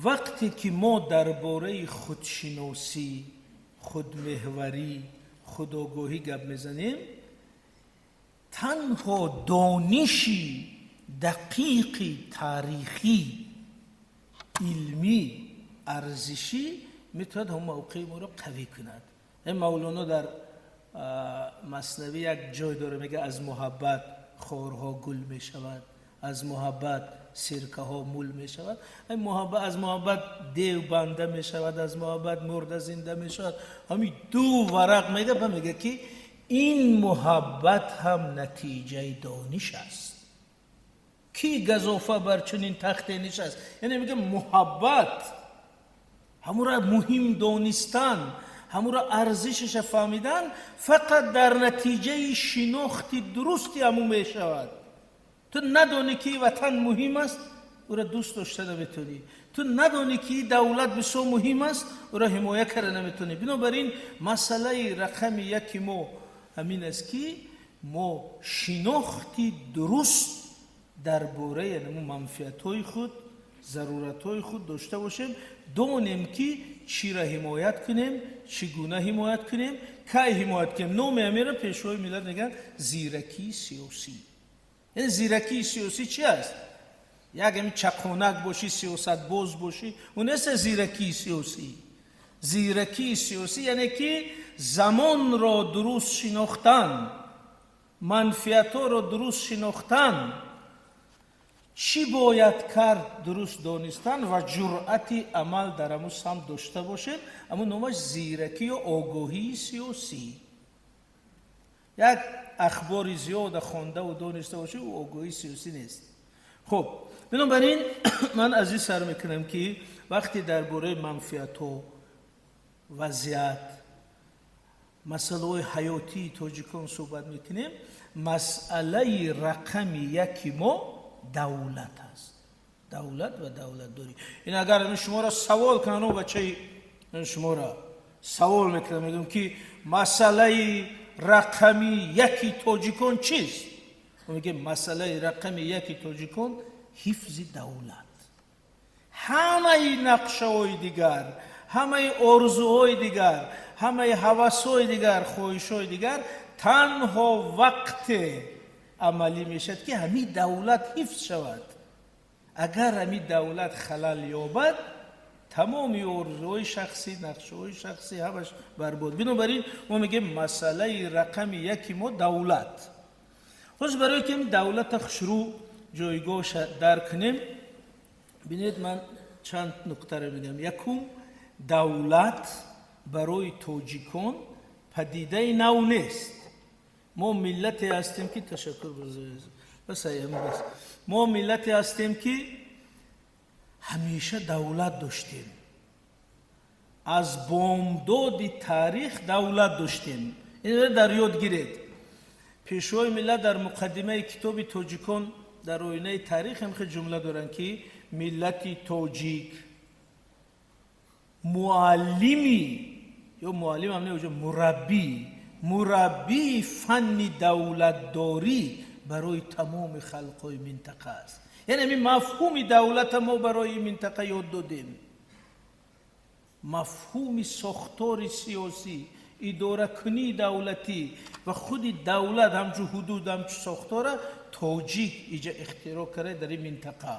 وقتی که ما درباره خودشناسی، خودمحوری، خودآگاهی گپ میزنیم، تنها دانشی دقیقی، تاریخی، علمی، ارزشی میتواند هم موقع ما را قوی کند. این مولانا در مثنوی یک جای داره میگه از محبت خارها گل میشود، از محبت سرکه ها مول میشود. این محبت، از محبت دیو بنده میشود، از محبت مرده زنده میشود. همین دو ورق میگه که این محبت هم نتیجه دانش است. کی گزافه بر چنین تخت نشست؟ یعنی میگه محبت همون را مهم دانستن، همون را ارزشش فهمیدن فقط در نتیجه شناختی درستی همون میشود. تو ندانی که وطن مهم است، او را دوست داشته نمیتونی. تو ندانی که دولت بسیار مهم است، او را حمایه کرده نمیتونی. بنابراین مسئله رقم یکی ما همین است که ما شناختی درست درباره منفعت‌های خود، ضرورت‌های خود داشته باشیم، دانیم که چی را حمایت کنیم، چگونه حمایت کنیم، کی حمایت کنیم. نام امیر پیشوای ملت میگن زیرکی سیاسی. این زیرکی سیاسی چی است؟ یک همین چقانک باشی، سیاست باز باشی، اون است زیرکی سیاسی. زیرکی سیاسی یعنی که زمان را درست شناختن، منفعت‌ها را درست شناختن، چی باید کرد درست دانستن و جرأت عمل در امو سمت داشته باشد. اما نامش زیرکی و آگاهی سیاسی. یک اخبار زیاد خوانده و دانسته باشه او آگاهی سیاسی نیست. خب بنابراین من از این سر میکنم که وقتی درباره منفعت و وضعیت، مسئله حیاتی تاجیکان صحبت میکنیم، مسئله رقم یکی ما دولت است. دولت و دولت داری. این اگر شما را سوال کنن و بچه شما را سوال میکنم میگم که مسئله رقمی یکی تاجیکان چیست؟ میگه مسئله رقمی یکی تاجیکان حفظ دولت. همه نقشه های دیگر، همه آرزوهای دیگر، همه هوس‌های دیگر، خواهش‌های دیگر تنها وقت عملی میشد که همین دولت حفظ شود. اگر همین دولت خلل یابد، تمام آرزوهای شخصی، نقشه‌های شخصی همش برباد. بنابراین ما میگیم مسئله رقم یکی ما دولت. خب برای که دولت شروع جایگاهش درک کنیم، ببینید من چند نکته رو میگم. یکم، دولت برای تاجیکان پدیده نو نیست. ما ملتی هستیم که تشکر بس ما ملتی هستیم که همیشه دولت داشتیم. از بامداد تاریخ دولت داشتیم. این در یاد گیرید. پیشوای ملت در مقدمه کتاب تاجیکان در آینه تاریخ هم خیلی جمله دارن که ملت تاجیک معلمی یا معلم هم نه، مربی فن دولت داری برای تمام خلقای منطقه است. یعنی این مفهوم دولت ما برای منطقه یاد دادیم. مفهوم ساختار سیاسی، اداره کنی دولتی و خود دولت همچو حدود همچو ساختار تاجیک ایجا اختراع کرده در این منطقه.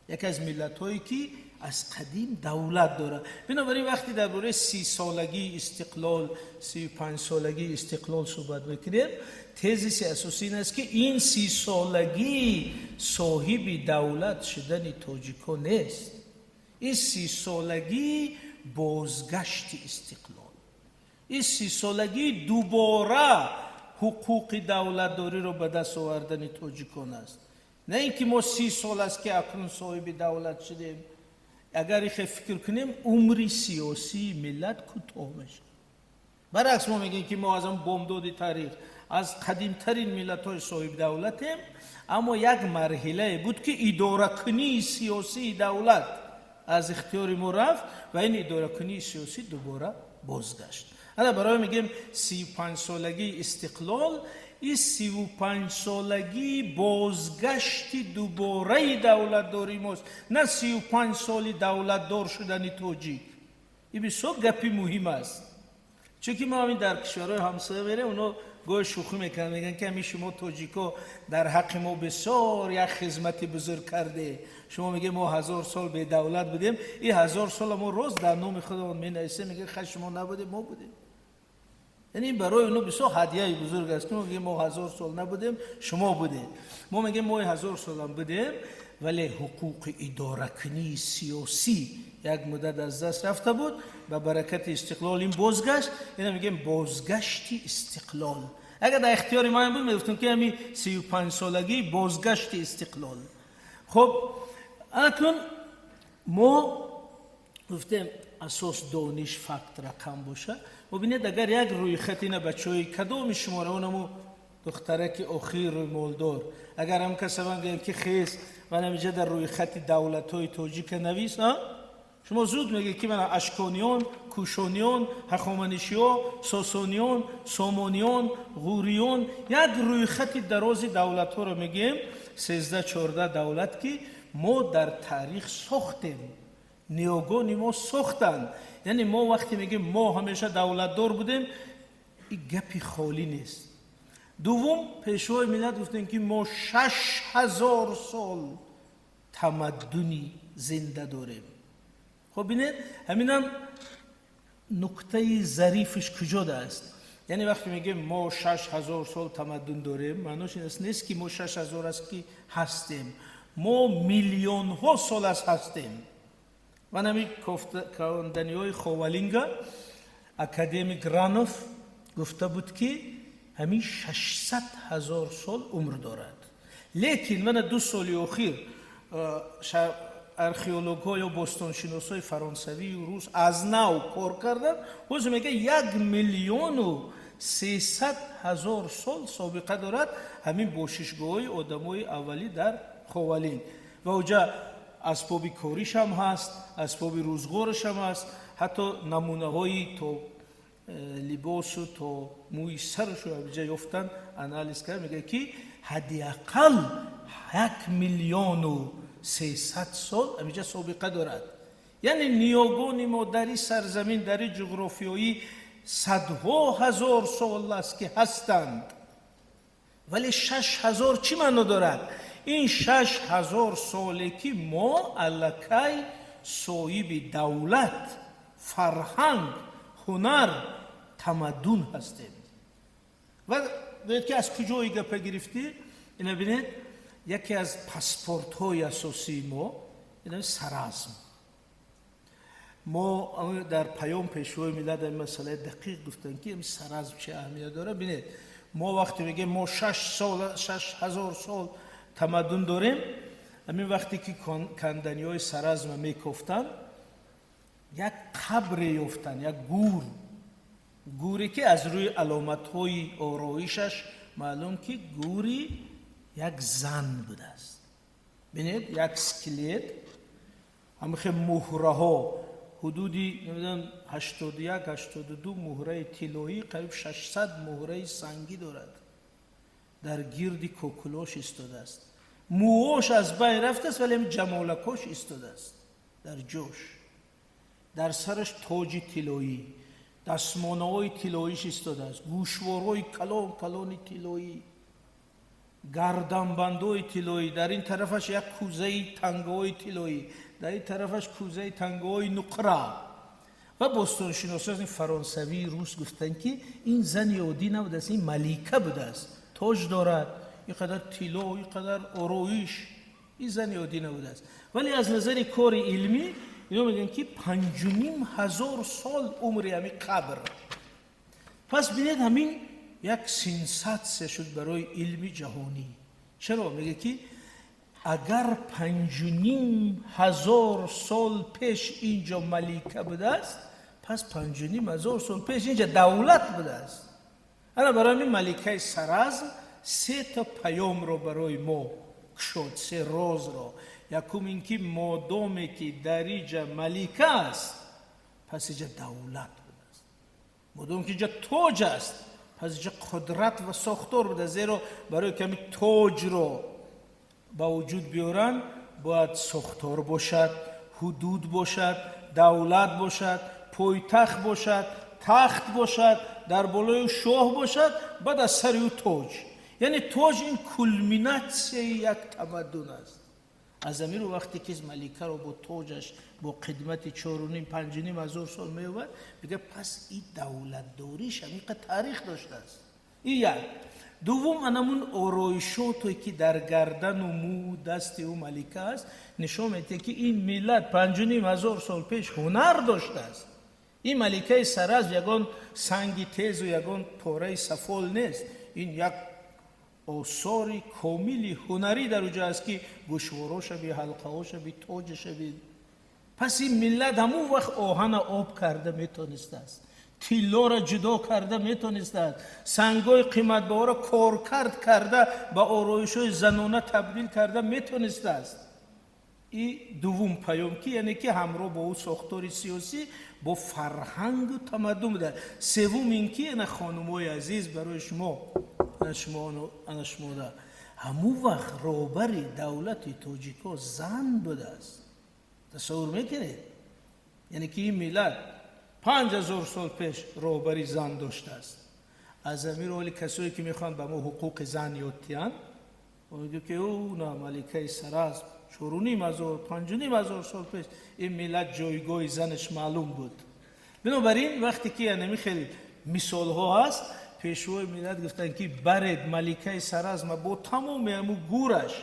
یکی از ملت هایی که از قدیم دولت داره. بنابراین وقتی درباره 30 سالگی استقلال، 35 سالگی استقلال صحبت میکنیم، تزیس اساسی این است که این 30 سالگی صاحب دولت شدن تاجیکان نیست. این 30 سالگی بازگشت استقلال، این 30 سالگی دوباره حقوق دولت داری رو به دست آوردن تاجیکان است. نه اینکه ما 30 سال است که اکنون صاحب دولت شدیم. اگر این فکر کنیم عمر سیاسی ملت کوتاه میشه. برعکس ما میگیم که ما از اون بامداد تاریخ از قدیمترین ملت های صاحب دولتیم، اما یک مرحله بود که اداره کنی سیاسی دولت از اختیار ما رفت و این اداره کنی سیاسی دوباره بازگشت. حالا برای میگیم 35 سالگی استقلال این 35 سالگی بازگشت دوباره دولت داری ماست، نه 35 سالی دولت دار شدنی توجیک. این بسیار گپی مهم است، چون که ما همین در کشورهای همسایه بریم اونا گوی شوخی میکنن، میگن که همین شما توجیکا در حق ما بسیار یک خدمت بزرگ کرده، شما میگه ما 1000 سال به دولت بودیم، این 1000 سال ما روز در نام خودمون مینویسه، میگه خش شما نبودیم ما بودیم. یعنی برای اونو بسیار هدیه بزرگ است که ما میگه ما 1000 سال نبودیم شما بودیم. ما میگه ما 1000 سال هم بودیم ولی حقوق اداره کنی سیاسی یک مدت از دست رفته بود، به برکت استقلال این بازگشت. اینا میگیم بازگشتی استقلال. اگر در اختیار ما بود میگفتم که همین 35 سالگی بازگشت استقلال. خب اکنون ما گفتیم اساس دانش فقط رقم باشه. ببینید اگر یک روی خط اینا بچهای کدوم شماره اونمو دختره که اخیر روی مولدار، اگر هم کسا بگیم که خیز من اینجا در روی خط دولت‌های توجیک نویس، شما زود میگه که من اشکانیان، کوشانیان، هخامنشیان، ساسانیان، سامانیان، غوریان، یک روی خط دراز دولت‌ها رو میگیم 13-14 دولت که ما در تاریخ ساختیم، نیاگان ما ساختن. یعنی ما وقتی میگیم ما همیشه دولت دار بودیم، این گپی خالی نیست. دوم پیشوای ملت گفتن که ما 6000 سال تمدنی زنده داریم. خب بینید همینم نکته ظریفش کجا است؟ یعنی وقتی میگیم ما 6000 سال تمدن داریم، معناش این نیست که ما 6000 است که هستیم، ما میلیون ها سال است هستیم. من همین کاندنی های خوالینگا اکادمی گرانوف گفته بود که همین 600,000 سال عمر دارد. لیکن من 2 سال اخیر ارخئولوگ ها یا باستانشناس های فرانسوی و روس از نو کار کردن، باز میگه 1,300,000 سال سابقه دارد همین باششگاه های آدم های اولی در خوالین. و اونجا اسباب کاریش هم هست، اسباب روزگارش هم هست، حتی نمونه های تا لباس و تا موی سرش رو اینجا یافتن، انالیز کرد، میگه که حداقل 1,300,000 سال اینجا سابقه دارد. یعنی نیاگان ما در این سرزمین در این جغرافیایی صدها هزار سال است که هستند، ولی 6,000 چی معنی دارد؟ این 6,000 ساله که ما الکی صاحب دولت، فرهنگ، هنر، تمدن هستیم. و ببینید که از کجا این گپ گرفتی؟ اینا ببینید یکی از پاسپورت های اساسی ما اینا سرازم. ما در پیام پیشوای ملت این مسئله دقیق گفتن که این سرازم چه اهمیت داره. ببینید ما وقتی میگیم ما 6,000 سال تمدن داریم، همین وقتی که کندنی های سرازم میکفتن یک قبر یافتن، یک گوری که از روی علامت های آرایشش معلوم که گوری یک زن بوده است. ببینید یک اسکلت، همه مهره ها حدودی نمیدونم 81-82 مهره طلایی، قریب 600 مهره سنگی دارد، در گرد کوکلاش ایستاده است. موهاش از بین رفته است ولی جمالکاش ایستاده است در جوش. در سرش تاج طلایی، دستمانه های طلاییش ایستاده است، گوشوارهای کلان طلایی، گردنبندهای طلایی، در این طرفش یک کوزه تنگهای طلایی، در این طرفش کوزه تنگهای نقره. و باستانشناسان فرانسوی روس گفتن که این زن یهودی نبوده است، این ملیکه بوده است، تاج دارد، اینقدر طلا، اینقدر آرایش، این زن یهودی نبوده است. ولی از نظر کار علمی اینا میگن که 5,500 سال عمر همین قبر. پس ببینید همین یک سنساتسیون شد برای علم جهانی. چرا؟ میگه که اگر 5,500 سال پیش اینجا ملیکه بوده است، پس 5,500 سال پیش اینجا دولت بوده است. انا برای این ملیکه سرازم 3 پیام رو برای ما کشود، 3 راز را. یکم این که مادامی که در اینجا ملیکه است، پس اینجا دولت بوده است. مادامی که اینجا تاج است، پس جا قدرت و ساختار بوده، زیرا برای کمی تاج رو با وجود بیارن باید ساختار باشد، حدود باشد، دولت باشد، پایتخت باشد، تخت باشد، در بالای شاه باشد، بعد از سر او تاج. یعنی تاج این کلمیناسیون یک تمدن است. از امیر وقتی که ملکه رو با تاجش با قدمت 4.5 هزار سال میومد، بگه پس این دولت داریش همینقدر تاریخ داشته است. این یک. دوم، انمون آرایشاتی که در گردن و مو دست او ملکه است نشان میده که این ملت 5.5 هزار سال پیش هنر داشته است. این ملکه سرز یگان سنگ تیز و یگان پاره سفال نیست، این یک آثار کاملی هنری در اونجا است که گوشواراش بی، حلقه‌هاش بی، تاجش بی. پس این ملت همون وقت آهن آب کرده میتونسته است، طلا را جدا کرده میتونسته است، سنگای قیمت بها را کارکرد کرده به آرایش‌های زنانه تبدیل کرده میتونسته است. این دوم پیام که یعنی که همراه با او ساختار سیاسی با فرهنگ و تمدن بوده. سوم این که یعنی خانمای عزیز برای شما انشماده همون وقت رهبری دولت تاجیکا زن بوده است. تصور میکنید؟ یعنی که این ملت 5000 سال پیش رهبری زن داشته است. از امیر اولی کسایی که میخوان به ما حقوق زن یاد دهند میگه که او نه، ملکه سرز 4.5 هزار 5.5 هزار سال پیش این ملت جایگاه زنش معلوم بود. بنابراین وقتی که یعنی خیلی مثال ها هست، پیشوای ملت گفتن که برید ملکه سرز ما با تمام همون گورش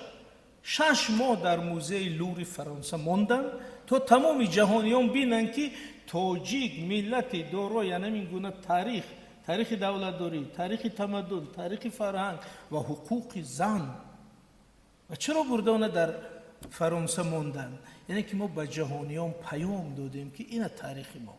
6 ماه در موزه لور فرانسه ماندن تا تمام جهانیان بینن که تاجیک ملت دارای یعنی این گونه تاریخ دولتداری، تاریخ تمدن، تاریخ فرهنگ و حقوق زن. و چرا بردانه در فرانسه ماندن؟ یعنی که ما به جهانیان پیام دادیم که این تاریخ ما